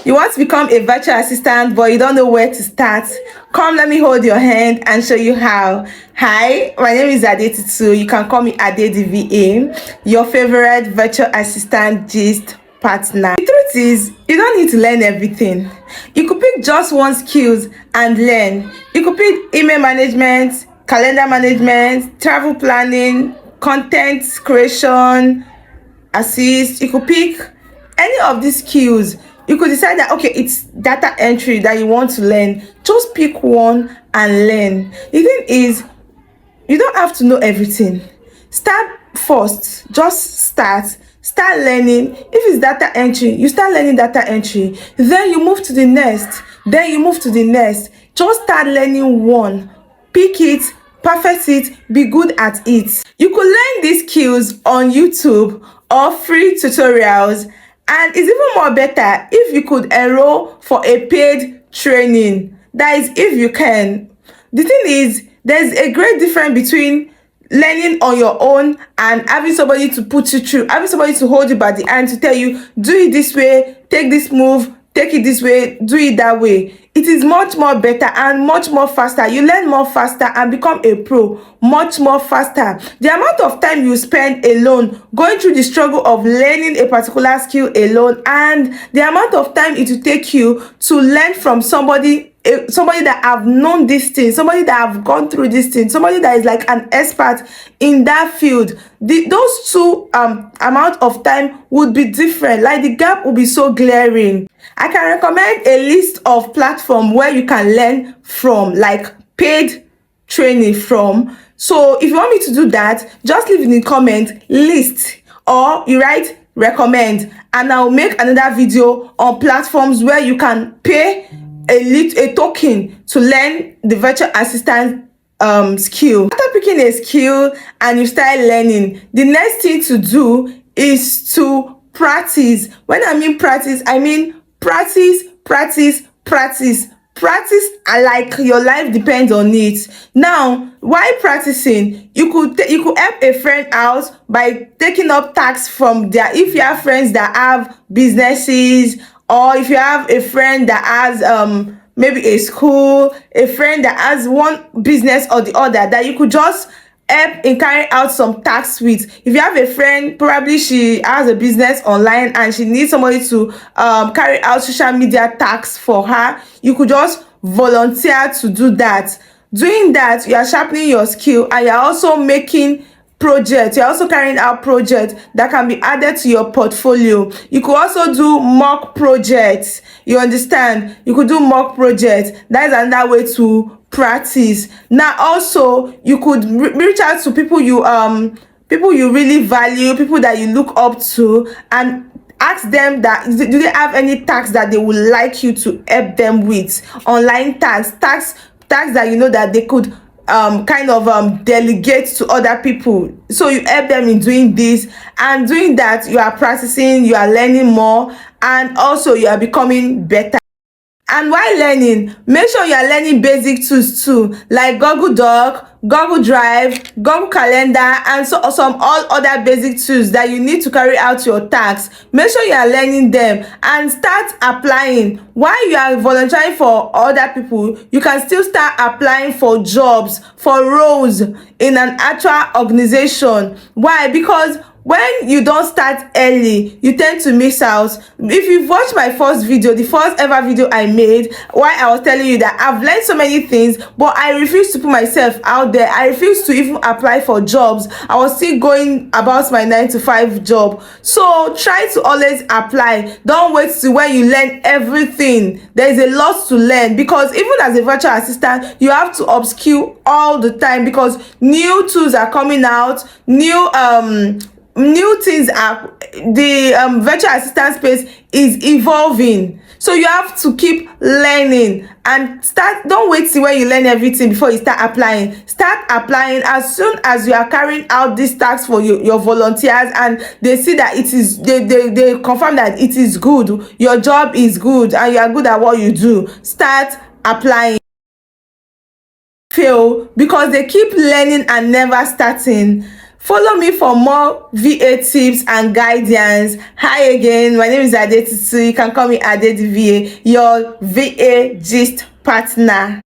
You want to become a virtual assistant, but you don't know where to start? Come, let me hold your hand and show you how. Hi, my name is Adetitu. You can call me AdeDVA, your favorite virtual assistant gist partner. The truth is, you don't need to learn everything. You could pick just one skills and learn. You could pick email management, calendar management, travel planning, content creation, assist. You could pick any of these skills. You could decide that okay, it's data entry that you want to learn. Just pick one and learn. The thing is, you don't have to know everything. Start first. Just start learning. If it's data entry, you start learning data entry, then you move to the next, just start learning one, pick it, perfect it, be good at it. You could learn these skills on YouTube or free tutorials, and it's even more better if you could enroll for a paid training. That is, if you can. The thing is, there's a great difference between learning on your own and having somebody to put you through, having somebody to hold you by the hand to tell you, do it this way, take this move, take it this way, do it that way. It is much more better and much more faster. You learn more faster and become a pro much more faster. The amount of time you spend alone going through the struggle of learning a particular skill alone, and the amount of time it will take you to learn from somebody that have known this thing, somebody that have gone through this thing, somebody that is like an expert in that field, those two amount of time would be different. Like the gap will be so glaring. I can recommend a list of platforms where you can learn from, like paid training from. So if you want me to do that, just leave in the comment list, or you write recommend, and I'll make another video on platforms where you can pay a token to learn the virtual assistant skill. After picking a skill and you start learning, the next thing to do is to practice. When I mean practice and like your life depends on it. Now, while practicing, you could help a friend out by taking up tasks from their, if you have friends that have businesses, or if you have a friend that has maybe a school, a friend that has one business or the other, that you could just help in carrying out some tasks with. If you have a friend, probably she has a business online and she needs somebody to carry out social media tasks for her, you could just volunteer to do that. Doing that, you are sharpening your skill, and you're also making project, you're also carrying out projects that can be added to your portfolio. You could also do mock projects. You understand? You could do mock projects. That is another way to practice. Now also, you could reach out to people you really value, people that you look up to, and ask them that do they have any tasks that they would like you to help them with, online tasks that you know that they could delegate to other people. So you help them in doing this, and doing that you are practicing, you are learning more, and also you are becoming better. And while learning, make sure you are learning basic tools too, like Google Doc, Google Drive, Google Calendar, and some all other basic tools that you need to carry out your tasks. Make sure you are learning them and start applying. While you are volunteering for other people, you can still start applying for jobs, for roles in an actual organization. Why? Because when you don't start early, you tend to miss out. If you've watched my first video, the first ever video I made, why I was telling you that I've learned so many things, but I refuse to put myself out there. I refuse to even apply for jobs. I was still going about my 9-to-5 job. So try to always apply. Don't wait till when you learn everything. There is a lot to learn, because even as a virtual assistant, you have to upskill all the time, because new tools are coming out, new things are, the virtual assistant space is evolving. So you have to keep learning and don't wait till when you learn everything before you start applying. Start applying as soon as you are carrying out these tasks for your volunteers, and they see that it is, they confirm that it is good, your job is good, and you are good at what you do. Start applying. Fail because they keep learning and never starting. Follow me for more VA tips and guidance. Hi again, my name is Adetutu. You can call me Ade the VA, your VA gist partner.